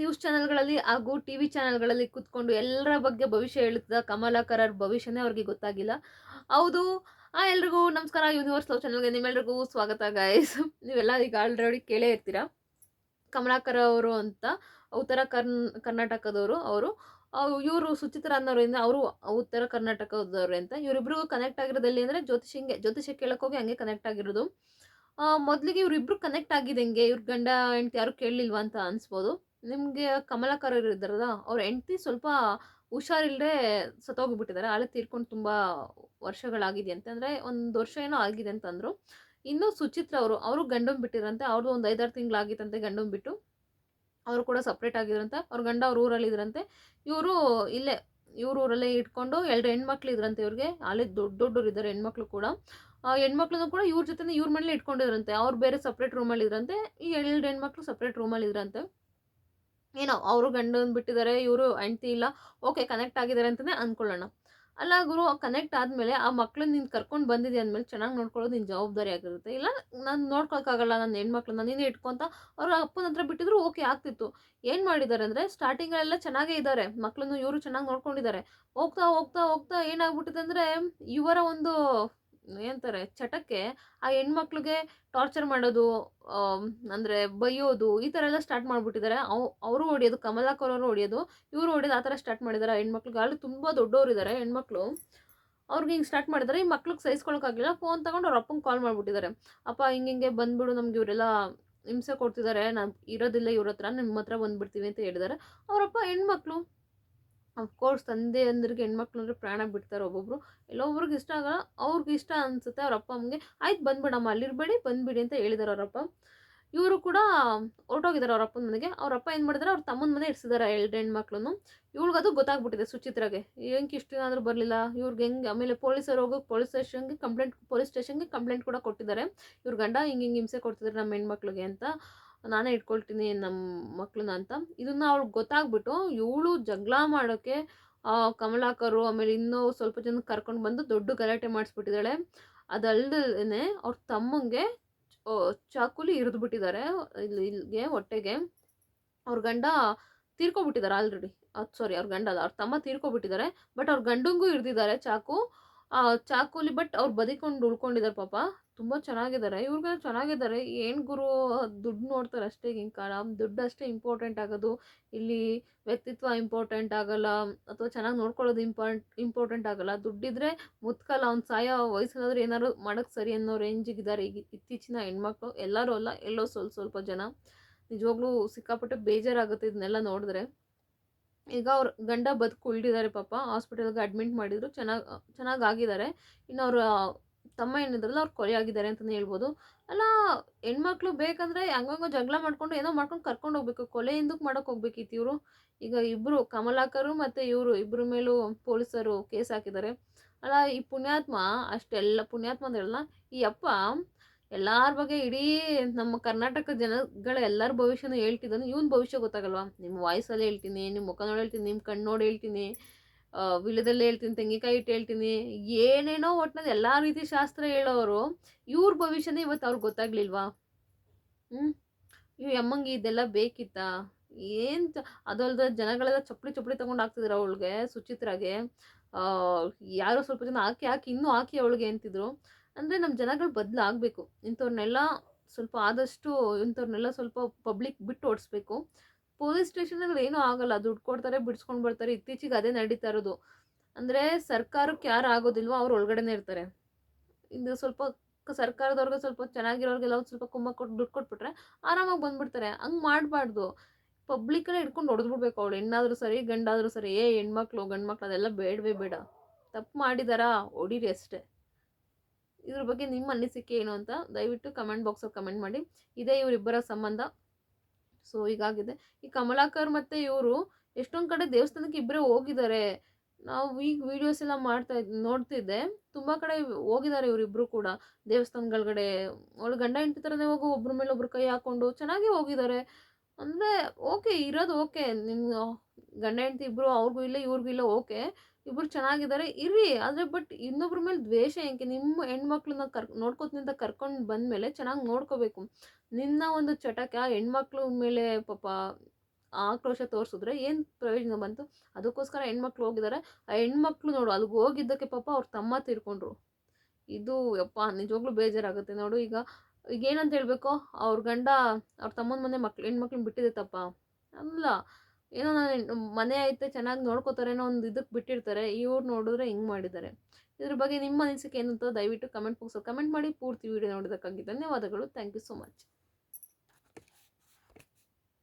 News ಚಾನೆಲ್ಗಳಲ್ಲಿ ಹಾಗೂ TV ಚಾನೆಲ್ಗಳಲ್ಲಿ ಕೂತ್ಕೊಂಡು ಎಲ್ಲರ ಬಗ್ಗೆ ಭವಿಷ್ಯ ಹೇಳುತ್ತಿದ್ದ ಕಮಲಾಕರರ ಭವಿಷ್ಯನೇ ಅವ್ರಿಗೆ ಗೊತ್ತಾಗಿಲ್ಲ. ಹೌದು. ಎಲ್ರಿಗೂ ನಮಸ್ಕಾರ. ಯೂನಿವರ್ಸ್ ಲವ್ ಚಾನೆಲ್‌ಗೆ ನಿಮ್ಮೆಲ್ರಿಗೂ ಸ್ವಾಗತ ಗೈಸ್. ನೀವೆಲ್ಲ ಈಗ ಆಲ್ರೆಡಿ ಕೇಳೇ ಇರ್ತೀರಾ. ಕಮಲಾಕರ ಅವರು ಅಂತ ಉತ್ತರ ಕರ್ನಾಟಕದವರು ಅವರು. ಇವರು ಸುಚಿತ್ರಾ ಅನ್ನೋರಿಂದ ಅವರು ಉತ್ತರ ಕರ್ನಾಟಕದವ್ರೆ ಅಂತ. ಇವರಿಬ್ರಿಗೂ ಕನೆಕ್ಟ್ ಆಗಿರೋದೆಲ್ಲಿ ಅಂದರೆ ಜ್ಯೋತಿಷ್ಯ ಕೇಳಕ್ಕೆ ಹೋಗಿ ಹಂಗೆ ಕನೆಕ್ಟ್ ಆಗಿರೋದು. ಮೊದಲಿಗೆ ಇವರಿಬ್ರು ಕನೆಕ್ಟ್ ಆಗಿದೆಂಗೆ, ಇವ್ರ ಗಂಡ ಹೆಂಡ್ತಿ ಯಾರು ಕೇಳಲಿಲ್ವಾ ಅಂತ ಅನ್ಸ್ಬೋದು ನಿಮಗೆ. ಕಮಲಾಕರ್ ಇದ್ದಾರಲ್ಲ, ಅವ್ರ ಹೆಂಡ್ತಿ ಸ್ವಲ್ಪ ಹುಷಾರಿಲ್ಲದೆ ಸತ್ತೋಗ್ಬಿಟ್ಟಿದ್ದಾರೆ. ಆಳೆ ತೀರ್ಕೊಂಡು ತುಂಬ ವರ್ಷಗಳಾಗಿದೆಯಂತೆ, ಅಂದರೆ ಒಂದು ವರ್ಷ ಏನೋ ಆಗಿದೆ ಅಂತಂದರು. ಇನ್ನು ಸುಚಿತ್ರ ಅವರು ಗಂಡನ್ ಬಿಟ್ಟಿದ್ರಂತೆ. ಅವ್ರದ್ದು ಒಂದು 5-6 ತಿಂಗಳಾಗಿತ್ತಂತೆ ಗಂಡನ್ ಬಿಟ್ಟು. ಅವರು ಕೂಡ ಸಪ್ರೇಟ್ ಆಗಿದ್ರಂತೆ. ಅವ್ರ ಗಂಡ ಅವ್ರ ಊರಲ್ಲಿ ಇದ್ರಂತೆ. ಇವರು ಇಲ್ಲೇ ಇವ್ರ ಊರಲ್ಲೇ ಇಟ್ಕೊಂಡು 2 ಹೆಣ್ಮಕ್ಳು ಇದ್ರಂತೆ ಇವ್ರಿಗೆ. ಅಲ್ಲಿ ದೊಡ್ಡವ್ರು ಇದ್ದಾರೆ ಹೆಣ್ಮಕ್ಳು ಕೂಡ. ಹೆಣ್ಮಕ್ಳನ್ನು ಕೂಡ ಇವ್ರ ಜೊತೆ ಇವ್ರ ಮನೇಲಿ ಇಟ್ಕೊಂಡಿದ್ರಂತೆ. ಅವ್ರು ಬೇರೆ ಸಪ್ರೇಟ್ ರೂಮಲ್ಲಿ ಇದ್ರಂತೆ. ಈ 2 ಹೆಣ್ಮಕ್ಳು ಸಪ್ರೇಟ್ ರೂಮಲ್ಲಿ ಇದ್ರಂತೆ. ಏನೋ ಅವರು ಗಂಡನ್ ಬಿಟ್ಟಿದ್ದಾರೆ, ಇವರು ಹೆಂಡ್ತಿ ಇಲ್ಲ, ಓಕೆ ಕನೆಕ್ಟ್ ಆಗಿದ್ದಾರೆ ಅಂತಲೇ ಅಂದ್ಕೊಳ್ಳೋಣ. ಅಲ್ಲ ಗುರು, ಕನೆಕ್ಟ್ ಆದಮೇಲೆ ಆ ಮಕ್ಳನ್ನ ನೀನು ಕರ್ಕೊಂಡು ಬಂದಿದ್ದೆ ಅಂದಮೇಲೆ ಚೆನ್ನಾಗಿ ನೋಡ್ಕೊಳ್ಳೋದು ನಿನ್ನ ಜವಾಬ್ದಾರಿ ಆಗಿರುತ್ತೆ. ಇಲ್ಲ ನಾನು ನೋಡ್ಕೊಳಕ್ಕಾಗಲ್ಲ ನನ್ನ ಹೆಣ್ಮಕ್ಳನ್ನ ನೀನೇ ಇಟ್ಕೊಂತ ಅವ್ರ ಅಪ್ಪನ ಹತ್ರ ಬಿಟ್ಟಿದ್ರು ಓಕೆ ಆಗ್ತಿತ್ತು. ಏನು ಮಾಡಿದ್ದಾರೆ ಅಂದರೆ ಸ್ಟಾರ್ಟಿಂಗಲ್ಲೆಲ್ಲ ಚೆನ್ನಾಗೇ ಇದ್ದಾರೆ, ಮಕ್ಳನ್ನು ಇವರು ಚೆನ್ನಾಗಿ ನೋಡ್ಕೊಂಡಿದ್ದಾರೆ. ಹೋಗ್ತಾ ಹೋಗ್ತಾ ಹೋಗ್ತಾ ಏನಾಗ್ಬಿಟ್ಟಿದೆ ಅಂದರೆ ಇವರ ಒಂದು ಏನಂತಾರೆ ಚಟಕ್ಕೆ ಆ ಹೆಣ್ಮಕ್ಳಿಗೆ ಟಾರ್ಚರ್ ಮಾಡೋದು, ಅಂದರೆ ಬೈಯೋದು, ಈ ಥರ ಎಲ್ಲ ಸ್ಟಾರ್ಟ್ ಮಾಡಿಬಿಟ್ಟಿದ್ದಾರೆ. ಅವರು ಹೊಡಿಯೋದು, ಕಮಲಾಕರ್ ಅವರು ಹೊಡಿಯೋದು, ಇವರು ಹೊಡಿಯೋದು, ಆ ಥರ ಸ್ಟಾರ್ಟ್ ಮಾಡಿದ್ದಾರೆ ಹೆಣ್ಮಕ್ಳಿಗೆ. ಅಲ್ಲಿ ತುಂಬ ದೊಡ್ಡವರಿದ್ದಾರೆ ಹೆಣ್ಮಕ್ಳು. ಅವ್ರಿಗೆ ಹಿಂಗೆ ಸ್ಟಾರ್ಟ್ ಮಾಡಿದ್ದಾರೆ. ಈ ಮಕ್ಳಿಗೆ ಸಹಿಸ್ಕೊಳಕ್ಕಾಗಿಲ್ಲ. ಫೋನ್ ತಗೊಂಡು ಅವ್ರ ಅಪ್ಪಂಗೆ ಕಾಲ್ ಮಾಡಿಬಿಟ್ಟಿದ್ದಾರೆ. ಅಪ್ಪ ಹಿಂಗೆ ಬಂದ್ಬಿಡು, ನಮ್ಗೆ ಇವರೆಲ್ಲ ಹಿಂಸೆ ಕೊಡ್ತಿದ್ದಾರೆ, ನಾನು ಇರೋದಿಲ್ಲ ಇವ್ರ ಹತ್ರ, ನಿಮ್ಮ ಹತ್ರ ಬಂದುಬಿಡ್ತೀವಿ ಅಂತ ಹೇಳಿದ್ದಾರೆ. ಅವರಪ್ಪ ಹೆಣ್ಮಕ್ಳು ಅಫ್ಕೋರ್ಸ್ ತಂದೆ ಅಂದ್ರಿಗೆ ಹೆಣ್ಮಕ್ಳು ಅಂದರೆ ಪ್ರಾಣ ಬಿಡ್ತಾರೆ ಒಬ್ಬೊಬ್ರು. ಎಲ್ಲೊಬ್ರಿಗೆ ಇಷ್ಟ ಆಗಲ್ಲ, ಅವ್ರಿಗೆ ಇಷ್ಟ ಅನಿಸುತ್ತೆ. ಅವ್ರ ಅಪ್ಪ ಅಮ್ಮಗೆ ಆಯ್ತು ಬಂದ್ಬಿಡಮ್ಮ, ಅಲ್ಲಿರಬೇಡಿ ಬಂದುಬಿಡಿ ಅಂತ ಹೇಳಿದ್ದಾರೆ ಅವರಪ್ಪ. ಇವರು ಕೂಡ ಹೊರಟೋಗಿದ್ದಾರೆ ಅವ್ರ ಅಪ್ಪನ ಮನೆಗೆ. ಅವ್ರ ಅಪ್ಪ ಏನು ಮಾಡಿದ್ದಾರೆ, ಅವ್ರ ತಮ್ಮನ ಮನೆ ಇರಿಸಿದ್ದಾರೆ 2 ಹೆಣ್ಮಕ್ಳನ್ನು. ಇವಳಿಗದು ಗೊತ್ತಾಗ್ಬಿಟ್ಟಿದೆ ಸುಚಿತ್ರಾಗೆ. ಹೆಂಗೆ ಇಷ್ಟು ದಿನ ಆದರೂ ಬರಲಿಲ್ಲ ಇವ್ರಿಗೆ ಹೆಂಗೆ. ಆಮೇಲೆ ಪೊಲೀಸರು ಹೋಗಿ ಪೊಲೀಸ್ ಸ್ಟೇಷನ್ಗೆ ಕಂಪ್ಲೇಂಟ್ ಕೂಡ ಕೊಟ್ಟಿದ್ದಾರೆ. ಇವ್ರ ಗಂಡ ಹಿಂಗೆ ಹಿಂಸೆ ಕೊಡ್ತಿದ್ದಾರೆ ನಮ್ಮ ಹೆಣ್ಮಕ್ಳಿಗೆ ಅಂತ, ನಾನೇ ಇಟ್ಕೊಳ್ತೀನಿ ನಮ್ಮ ಮಕ್ಳನ್ನ ಅಂತ. ಇದನ್ನು ಅವಳಿಗೆ ಗೊತ್ತಾಗ್ಬಿಟ್ಟು ಇವಳು ಜಗಳ ಮಾಡೋಕ್ಕೆ ಕಮಲಾಕರು ಆಮೇಲೆ ಇನ್ನೂ ಸ್ವಲ್ಪ ಜನ ಕರ್ಕೊಂಡು ಬಂದು ದೊಡ್ಡ ಗಲಾಟೆ ಮಾಡಿಸ್ಬಿಟ್ಟಿದ್ದಾಳೆ. ಅದಲ್ಲದೇ ಅವ್ರ ತಮ್ಮಂಗೆ ಚಾಕುಲಿ ಇರಿದ್ಬಿಟ್ಟಿದ್ದಾರೆ ಇಲ್ಲಿಗೆ ಹೊಟ್ಟೆಗೆ. ಅವ್ರ ಗಂಡ ತೀರ್ಕೊಬಿಟ್ಟಿದ್ದಾರೆ ಆಲ್ರೆಡಿ. ಸಾರಿ, ಅವ್ರ ಗಂಡ ಅಲ್ಲ, ಅವ್ರ ತಮ್ಮ ತೀರ್ಕೊಬಿಟ್ಟಿದ್ದಾರೆ. ಬಟ್ ಅವ್ರ ಗಂಡಂಗೂ ಇರಿದಿದ್ದಾರೆ ಚಾಕುಲಿ. ಬಟ್ ಅವ್ರು ಬದಿಕೊಂಡು ಉಳ್ಕೊಂಡಿದ್ದಾರೆ ಪಾಪ. ತುಂಬ ಚೆನ್ನಾಗಿದ್ದಾರೆ, ಇವ್ರಿಗೆಲ್ಲ ಚೆನ್ನಾಗಿದ್ದಾರೆ. ಏನು ಗುರು, ದುಡ್ಡು ನೋಡ್ತಾರೆ ಅಷ್ಟೇ. ಈಗಿನ ಕಾಲ ದುಡ್ಡು ಅಷ್ಟೇ ಇಂಪಾರ್ಟೆಂಟ್ ಆಗೋದು. ಇಲ್ಲಿ ವ್ಯಕ್ತಿತ್ವ ಇಂಪಾರ್ಟೆಂಟ್ ಆಗಲ್ಲ, ಅಥವಾ ಚೆನ್ನಾಗಿ ನೋಡ್ಕೊಳ್ಳೋದು ಇಂಪಾರ್ಟೆಂಟ್ ಆಗಲ್ಲ. ದುಡ್ಡಿದ್ರೆ ಮುತ್ಕಲ್ಲ, ಅವ್ನು ಸಾಯೋ ವಯಸ್ಸಲ್ಲಾದ್ರೂ ಏನಾದ್ರು ಮಾಡೋಕ್ಕೆ ಸರಿ ಅನ್ನೋ ರೇಂಜಿಗಿದ್ದಾರೆ ಈಗ ಇತ್ತೀಚಿನ ಹೆಣ್ಮಕ್ಳು. ಎಲ್ಲರೂ ಅಲ್ಲ, ಎಲ್ಲೋ ಸ್ವಲ್ಪ ಜನ. ನಿಜವಾಗ್ಲೂ ಸಿಕ್ಕಾಪಟ್ಟೆ ಬೇಜಾರಾಗುತ್ತೆ ಇದನ್ನೆಲ್ಲ ನೋಡಿದ್ರೆ. ಈಗ ಅವ್ರ ಗಂಡ ಉಳಿದಿದ್ದಾರೆ ಪಾಪ. ಹಾಸ್ಪಿಟಲ್ಗೆ ಅಡ್ಮಿಟ್ ಮಾಡಿದ್ರು, ಚೆನ್ನಾಗಾಗಿದ್ದಾರೆ. ಇನ್ನು ಅವ್ರ ತಮ್ಮ ಏನಿದ್ರಲ್ಲ ಅವ್ರು ಕೊಲೆ ಆಗಿದ್ದಾರೆ ಅಂತಲೇ ಹೇಳ್ಬೋದು. ಅಲ್ಲ, ಹೆಣ್ಮಕ್ಳು ಬೇಕಂದರೆ ಹಂಗಂಗೋ ಜಗಳ ಮಾಡ್ಕೊಂಡು ಏನೋ ಮಾಡ್ಕೊಂಡು ಕರ್ಕೊಂಡು ಹೋಗ್ಬೇಕು. ಕೊಲೆ ಎಂದಕ್ಕೆ ಮಾಡೋಕ್ಕೆ ಹೋಗ್ಬೇಕಿತ್ತು ಇವರು. ಈಗ ಇಬ್ಬರು ಕಮಲಾಕರು ಮತ್ತು ಇವರು ಇಬ್ಬರ ಮೇಲೂ ಪೊಲೀಸರು ಕೇಸ್ ಹಾಕಿದ್ದಾರೆ. ಅಲ್ಲ, ಈ ಪುಣ್ಯಾತ್ಮ ಅಷ್ಟೆಲ್ಲ ಪುಣ್ಯಾತ್ಮ ಅಂದ್ರಲ್ಲ, ಈ ಅಪ್ಪ ಎಲ್ಲರ ಬಗ್ಗೆ ಇಡೀ ನಮ್ಮ ಕರ್ನಾಟಕ ಜನಗಳ ಎಲ್ಲರ ಭವಿಷ್ಯನೂ ಹೇಳ್ತಿದ್ದಾನೆ. ಇವನ್ ಭವಿಷ್ಯ ಗೊತ್ತಾಗಲ್ವಾ? ನಿಮ್ಮ ವಾಯ್ಸಲ್ಲಿ ಹೇಳ್ತೀನಿ, ನಿಮ್ಮ ಮುಖ ನೋಡಿ ಹೇಳ್ತೀನಿ, ನಿಮ್ಮ ಕಣ್ಣು ನೋಡಿ ಹೇಳ್ತೀನಿ, ವಿಲದಲ್ಲಿ ಹೇಳ್ತೀನಿ, ತೆಂಗಿನಕಾಯಿ ಇಟ್ಟು ಹೇಳ್ತೀನಿ, ಏನೇನೋ ಒಟ್ಟಿನಲ್ಲಿ ಎಲ್ಲ ರೀತಿ ಶಾಸ್ತ್ರ ಹೇಳೋರು ಇವ್ರ ಭವಿಷ್ಯನೇ ಇವತ್ತು ಅವ್ರಿಗೆ ಗೊತ್ತಾಗ್ಲಿಲ್ವಾ? ಇವ್ ಅಮ್ಮಂಗೆ ಇದೆಲ್ಲ ಬೇಕಿತ್ತಾ? ಏನು ಅದಲ್ದ ಜನಗಳೆಲ್ಲ ಚಪ್ಪಲಿ ತೊಗೊಂಡು ಹಾಕ್ತಿದ್ರು ಅವಳಿಗೆ, ಸುಚಿತ್ರಾಗೆ. ಯಾರೋ ಸ್ವಲ್ಪ ಜನ ಹಾಕಿ ಇನ್ನೂ ಹಾಕಿ ಅವಳಿಗೆ ಅಂತಿದ್ರು. ಅಂದರೆ ನಮ್ಮ ಜನಗಳು ಬದಲಾಗಬೇಕು. ಇಂಥವ್ರನ್ನೆಲ್ಲ ಸ್ವಲ್ಪ ಪಬ್ಲಿಕ್ ಬಿಟ್ಟು ಓಡಿಸ್ಬೇಕು. ಪೊಲೀಸ್ ಸ್ಟೇಷನಲ್ಲಿ ಏನೂ ಆಗಲ್ಲ, ದುಡ್ಡು ಕೊಡ್ತಾರೆ, ಬಿಡಿಸ್ಕೊಂಡು ಬರ್ತಾರೆ. ಇತ್ತೀಚೆಗೆ ಅದೇ ನಡೀತಾ ಇರೋದು. ಅಂದರೆ ಸರ್ಕಾರಕ್ಕೆ ಯಾರು ಆಗೋದಿಲ್ವೋ ಅವ್ರು ಒಳಗಡೆನೇ ಇರ್ತಾರೆ. ಇದು ಸ್ವಲ್ಪ ಸರ್ಕಾರದವ್ರಿಗೆ ಸ್ವಲ್ಪ ಚೆನ್ನಾಗಿರೋರಿಗೆಲ್ಲ ಒಂದು ಸ್ವಲ್ಪ ಕುಮ್ಮ ಕೊಟ್ಟು ದುಡ್ಡು ಕೊಟ್ಬಿಟ್ರೆ ಆರಾಮಾಗಿ ಬಂದುಬಿಡ್ತಾರೆ. ಹಂಗೆ ಮಾಡಬಾರ್ದು. ಪಬ್ಲಿಕ್ಕಲ್ಲೇ ಹಿಡ್ಕೊಂಡು ಹೊಡೆದ್ಬಿಡ್ಬೇಕು. ಅವಳು ಹೆಣ್ಣಾದರೂ ಸರಿ ಗಂಡಾದರೂ ಸರಿ. ಹೆಣ್ಮಕ್ಳು ಗಂಡು ಮಕ್ಳು ಅದೆಲ್ಲ ಬೇಡವೇ ಬೇಡ. ತಪ್ಪು ಮಾಡಿದಾರಾ ಹೊಡೀರಿ ಅಷ್ಟೇ. ಇದ್ರ ಬಗ್ಗೆ ನಿಮ್ಮ ಅನಿಸಿಕೆ ಏನು ಅಂತ ದಯವಿಟ್ಟು ಕಮೆಂಟ್ ಬಾಕ್ಸಲ್ಲಿ ಕಮೆಂಟ್ ಮಾಡಿ. ಇದೇ ಇವರಿಬ್ಬರ ಸಂಬಂಧ. ಸೊ ಹೀಗಾಗಿದೆ. ಈ ಕಮಲಾಕರ್ ಮತ್ತು ಇವರು ಎಷ್ಟೊಂದು ಕಡೆ ದೇವಸ್ಥಾನಕ್ಕೆ ಇಬ್ಬರೇ ಹೋಗಿದ್ದಾರೆ. ನಾವು ಈಗ ವೀಡಿಯೋಸ್ ಎಲ್ಲ ನೋಡ್ತಿದ್ದೆ, ತುಂಬ ಕಡೆ ಹೋಗಿದ್ದಾರೆ ಇವರಿಬ್ಬರು ಕೂಡ ದೇವಸ್ಥಾನಗಳಗಡೆ. ಅವಳು ಗಂಡ ಹೆಂಡತಿ ಥರನೇ ಹೋಗೋ, ಒಬ್ರ ಮೇಲೆ ಒಬ್ರು ಕೈ ಹಾಕ್ಕೊಂಡು ಚೆನ್ನಾಗೇ ಹೋಗಿದ್ದಾರೆ. ಅಂದರೆ ಓಕೆ ಇರೋದು ಓಕೆ, ನಿಮ್ಮ ಗಂಡ ಹೆಂಡತಿ ಇಬ್ಬರು ಅವ್ರಿಗೂ ಇಲ್ಲ ಇವ್ರಿಗೂ ಇಲ್ಲ, ಓಕೆ ಇಬ್ಬರು ಚೆನ್ನಾಗಿದ್ದಾರೆ ಇರ್ರಿ. ಆದರೆ ಬಟ್ ಇನ್ನೊಬ್ರ ಮೇಲೆ ದ್ವೇಷ ಏನಕ್ಕೆ? ನಿಮ್ಮ ಹೆಣ್ಮಕ್ಳನ್ನ ನೋಡ್ಕೋತೀನಿ ಅಂತ ಕರ್ಕೊಂಡು ಬಂದಮೇಲೆ ಚೆನ್ನಾಗಿ ನೋಡ್ಕೋಬೇಕು. ನಿನ್ನ ಒಂದು ಚಟಕ್ಕೆ ಆ ಹೆಣ್ಮಕ್ಳ ಮೇಲೆ ಪಾಪ ಆಕ್ರೋಶ ತೋರಿಸಿದ್ರೆ ಏನು ಪ್ರಯೋಜನ ಬಂತು? ಅದಕ್ಕೋಸ್ಕರ ಹೆಣ್ಮಕ್ಳು ಹೋಗಿದ್ದಾರೆ. ಆ ಹೆಣ್ಮಕ್ಳು ನೋಡು ಅಲ್ಲಿಗೆ ಹೋಗಿದ್ದಕ್ಕೆ ಪಾಪ ಅವ್ರ ತಮ್ಮ ತೀರ್ಕೊಂಡ್ರು. ಇದು ಯಪ್ಪ ನಿಜವಾಗ್ಲೂ ಬೇಜಾರಾಗುತ್ತೆ ನೋಡು. ಈಗ ಏನಂತ ಹೇಳಬೇಕು, ಅವ್ರ ಗಂಡ ಅವ್ರ ತಮ್ಮನ ಮನೆ ಹೆಣ್ಮಕ್ಳನ್ನ ಬಿಟ್ಟಿದೆ ತಪ್ಪ ಅಲ್ಲ. ಏನೋ ನಾನು ಮನೆ ಐತೆ ಚೆನ್ನಾಗಿ ನೋಡ್ಕೋತಾರೆ ಅನ್ನೋ ಒಂದು ಇದಕ್ಕೆ ಬಿಟ್ಟಿರ್ತಾರೆ. ಇವ್ರು ನೋಡಿದ್ರೆ ಹಿಂಗೆ ಮಾಡಿದ್ದಾರೆ. ಇದ್ರ ಬಗ್ಗೆ ನಿಮ್ಮ ಅನಿಸಿಕೆ ಏನು ಅಂತ ದಯವಿಟ್ಟು ಕಮೆಂಟ್ ಬಾಕ್ಸಲ್ಲಿ ಕಮೆಂಟ್ ಮಾಡಿ. ಪೂರ್ತಿ ವಿಡಿಯೋ ನೋಡೋದಕ್ಕಾಗಿ ಧನ್ಯವಾದಗಳು. Thank you so much.